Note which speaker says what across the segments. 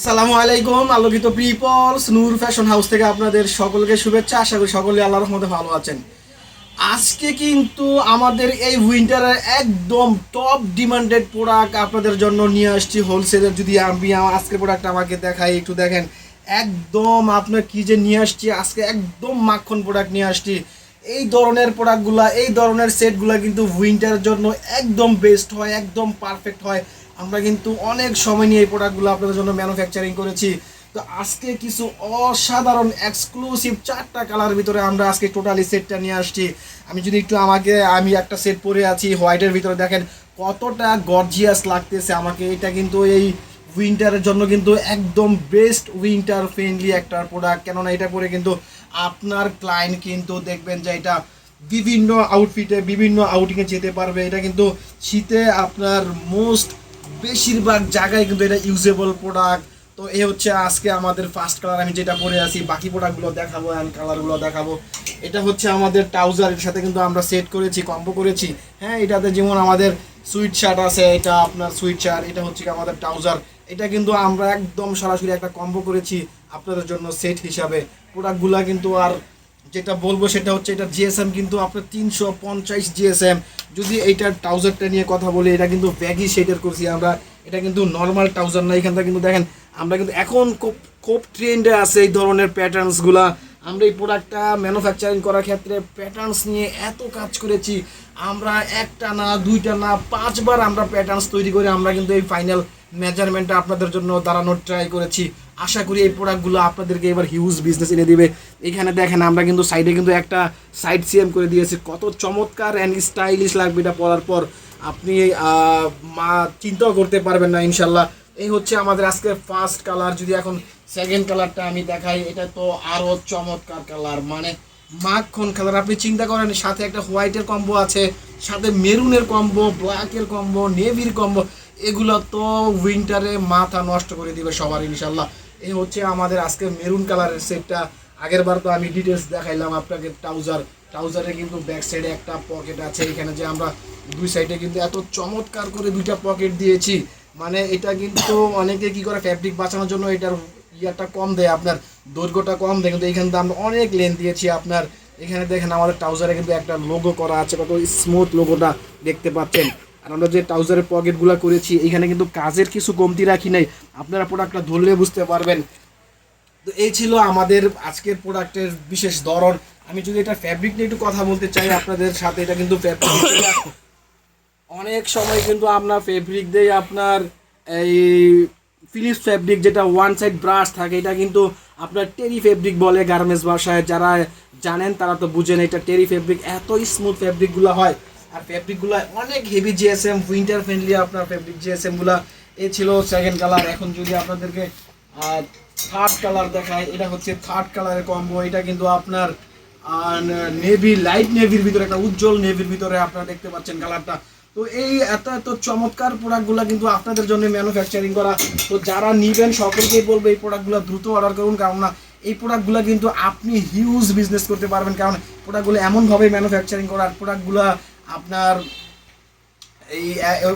Speaker 1: আসসালামু আলাইকুম আলোকিত পিপলস নূর ফ্যাশন হাউস থেকে আপনাদের সকলকে শুভেচ্ছা। আশা করি সকলে আল্লাহর রহমতে ভালো আছেন। আজকে কিন্তু আমাদের এই উইন্টারের একদম টপ ডিমান্ডেড প্রোডাক্ট আপনাদের জন্য নিয়ে আসছি হোলসেলের। যদি আমি আজকের প্রোডাক্ট আমাকে দেখাই, একটু দেখেন একদম আপনার কি যে নিয়ে আসছি আজকে, একদম মাখন প্রোডাক্ট নিয়ে আসছি। এই ধরনের প্রোডাক্টগুলা, এই ধরনের সেটগুলা কিন্তু উইন্টারের জন্য একদম বেস্ট হয়, একদম পারফেক্ট হয়। আমরা কিন্তু অনেক সময় নিয়ে এই প্রোডাক্টগুলো আপনাদের জন্য ম্যানুফ্যাকচারিং করেছি। তো আজকে কিছু অসাধারণ এক্সক্লুসিভ 4টা কালার ভিতরে আমরা আজকে টোটালি সেটটা নিয়ে আসছি। আমি যদি একটু আমি একটা সেট পরে আছি হোয়াইটের ভিতরে, দেখেন কতটা গর্জিয়াস লাগতেছে আমাকে। এটা কিন্তু এই উইন্টারের জন্য কিন্তু একদম বেস্ট উইন্টার ফ্রেন্ডলি একটা প্রোডাক্ট। কেননা এটা পরে কিন্তু আপনার ক্লায়েন্ট কিন্তু দেখবেন যে এটা বিভিন্ন আউটফিটে বিভিন্ন আউটিংয়ে যেতে পারবে। এটা কিন্তু শীতে আপনার বেশিরভাগ জায়গায় কিন্তু এটা ইউজেবল প্রোডাক্ট। তো এই হচ্ছে আজকে আমাদের ফার্স্ট কালার, আমি যেটা পরে আছি। বাকি প্রোডাক্টগুলো দেখাবো অ্যান্ড কালারগুলো দেখাবো। এটা হচ্ছে আমাদের ট্রাউজার, এর সাথে কিন্তু আমরা সেট করেছি, কম্বো করেছি। হ্যাঁ, এটাতে যেমন আমাদের সুইট শার্ট আছে, এটা আপনার সুইট শার্ট, এটা হচ্ছে আমাদের ট্রাউজার। এটা কিন্তু আমরা একদম সরাসরি একটা কম্বো করেছি আপনাদের জন্য সেট হিসাবে। প্রোডাক্টগুলো কিন্তু আর যেটা বলবো সেটা হচ্ছে এটা জিএসএম কিন্তু আপনার 350 জিএসএম। যদি এইটার ট্রাউজারটা নিয়ে কথা বলি, এটা কিন্তু ব্যাগি শেডের করছি আমরা। এটা কিন্তু নর্মাল ট্রাউজার না। এখানটা কিন্তু দেখেন আমরা কিন্তু এখন খুব খুব ট্রেন্ডে আছে এই ধরনের প্যাটার্নসগুলা। আমরা এই প্রোডাক্টটা ম্যানুফ্যাকচারিং করার ক্ষেত্রে প্যাটার্নস নিয়ে এত কাজ করেছি। আমরা একটা না, দুইটা না, 5বার আমরা প্যাটার্নস তৈরি করে আমরা কিন্তু এই ফাইনাল মেজারমেন্টটা আপনাদের জন্য দাঁড়ানোর ট্রাই করেছি। আশা করি এই প্রোডাক্টগুলো আপনাদেরকে এবার হিউজ বিজনেস এনে দিবে। এখানে দেখেন আমরা কিন্তু সাইডে কিন্তু একটা সাইড সিএম করে দিয়েছি। কত চমৎকার অ্যান্ড স্টাইলিশ লাগবে এটা পরার পর, আপনি চিন্তাও করতে পারবেন না ইনশাল্লাহ। এই হচ্ছে আমাদের আজকে ফার্স্ট কালার। যদি এখন সেকেন্ড কালারটা আমি দেখাই, এটা তো আরও চমৎকার কালার, মানে মাখন কালার। আপনি চিন্তা করেন, সাথে একটা হোয়াইটের কম্বো আছে, সাথে মেরুনের কম্বো, ব্ল্যাকের কম্বো, নেভির কম্বো। এগুলো তো উইন্টারে মাথা নষ্ট করে দিবে সবার ইনশাল্লাহ। এই হচ্ছে আমাদের আজকে মেরুন কালারের সেটটা। আগের বার তো আমি ডিটেলস দেখাইলাম আপনাকে। ট্রাউজারে কিন্তু ব্যাক সাইডে একটা পকেট আছে, এখানে যে আমরা দুই সাইডে কিন্তু এত চমৎকার করে দুইটা পকেট দিয়েছি। মানে এটা কিন্তু অনেকে কি করে ফ্যাব্রিক বাঁচানোর জন্য এটার ইয়াটা কম দেয়, আপনার দৈর্ঘ্যটা কম দেয়, কিন্তু এইখানে আমরা অনেক লেন্থ দিয়েছি আপনার। এখানে দেখেন আমাদের ট্রাউজারে কিন্তু একটা লোগো করা আছে, কত স্মুথ লোগোটা দেখতে পাচ্ছেন। আর আমরা যে ট্রাউজারের পকেটগুলো করেছি, এখানে কিন্তু কাজের কিছু কমতি রাখি নাই, আপনারা প্রোডাক্টটা ধরলে বুঝতে পারবেন। তো এই ছিল আমাদের আজকের প্রোডাক্টের বিশেষ ধরন। আমি যদি এটা ফ্যাব্রিক নিয়ে একটু কথা বলতে চাই আপনাদের সাথে, এটা কিন্তু ফ্যাব্রিক অনেক সময় কিন্তু আমরা ফেব্রিক দেই আপনার এই ফিনিশ ফেব্রিক, যেটা ওয়ান সাইড ব্রাশ থাকে, এটা কিন্তু আপনার টেরি ফেব্রিক বলে গার্মেন্টস ভাষায়। যারা জানেন তারা তো বুঝেন এটা টেরি ফেব্রিক। এত স্মুথ ফেব্রিকগুলো হয়, আর ফেব্রিকগুলো অনেক হেভি জিএসএম, উইন্টার ফ্রেন্ডলি আপনার ফেব্রিক জিএসএমগুলো। এই ছিল সেকেন্ড কালার। এখন যদি আপনাদেরকে থার্ড কালার দেখায়, এটা হচ্ছে থার্ড কালারের কম্বো। এটা কিন্তু আপনার নেভি, লাইট নেভির ভিতরে, একটা উজ্জ্বল নেভির ভিতরে আপনারা দেখতে পাচ্ছেন কালারটা। তো এই এত এত চমৎকার প্রোডাক্টগুলো কিন্তু আপনাদের জন্য ম্যানুফ্যাকচারিং করা। তো যারা নেবেন সকলকেই বলবো এই প্রোডাক্টগুলো দ্রুত অর্ডার করুন, কারণ না এই প্রোডাক্টগুলো কিন্তু আপনি হিউজ বিজনেস করতে পারবেন। কারণ প্রোডাক্টগুলো এমনভাবে ম্যানুফ্যাকচারিং করা, প্রোডাক্টগুলো আপনার এই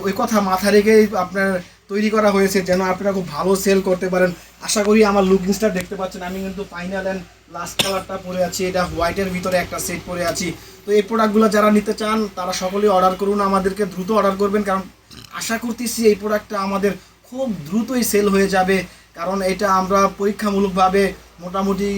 Speaker 1: ওই কথা মাথা রেখেই আপনার তৈরি করা হয়েছে যেন আপনারা খুব ভালো সেল করতে পারেন। আশা করি আমার লুকিংসটা দেখতে পাচ্ছেন। আমি কিন্তু ফাইনাল অ্যান্ড লাস্ট কালারটা পরে আছি, এটা হোয়াইটের ভিতরে একটা সেট পরে আছি। তো এই প্রোডাক্টগুলো যারা নিতে চান তারা সকলেই অর্ডার করুন, আমাদেরকে দ্রুত অর্ডার করবেন, কারণ আশা করতেছি এই প্রোডাক্টটা আমাদের খুব দ্রুতই সেল হয়ে যাবে। কারণ এটা আমরা পরীক্ষামূলকভাবে মোটামুটি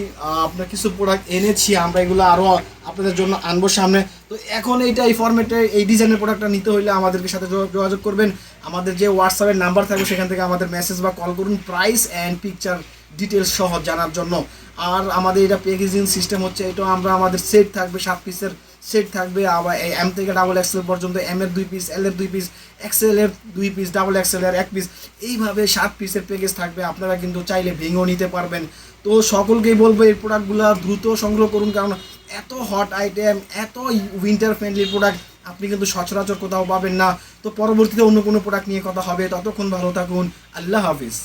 Speaker 1: আপনার কিছু প্রোডাক্ট এনেছি, আমরা এগুলো আরও আপনাদের জন্য আনবো সামনে। তো এখন এইটা এই ফরম্যাটে এই ডিজাইনের প্রোডাক্টটা নিতে হলে আমাদেরকে সাথে যোগাযোগ করবেন। আমাদের যে হোয়াটসঅ্যাপের নাম্বার থাকবে সেখান থেকে আমাদের মেসেজ বা কল করুন প্রাইস অ্যান্ড পিকচার ডিটেলস সহ জানার জন্য। আর আমাদের এটা প্যাকেজিং সিস্টেম হচ্ছে, এটা আমরা আমাদের সেট থাকবে 7 পিসের সেট থাকবে। আবার এম থেকে ডাবল এক্সেল পর্যন্ত, এম এর 2 পিস, এল এর 2 পিস, এক্সেল এর 2 পিস, ডাবল এক্সেল এর 1 পিস, এইভাবে 7 পিসের প্যাকেজ থাকবে। আপনারা কিন্তু চাইলে ভেঙেও নিতে পারবেন। তো সকলকেই বলবো এই প্রোডাক্টগুলো দ্রুত সংগ্রহ করুন, কারণ এত হট আইটেম, এত উইন্টার ফ্রেন্ডলি প্রোডাক্ট আপনি কিন্তু সচরাচর কোথাও পাবেন না। তো পরবর্তীতে অন্য কোনো প্রোডাক্ট নিয়ে কথা হবে, ততক্ষণ ভালো থাকুন। আল্লাহ হাফিজ।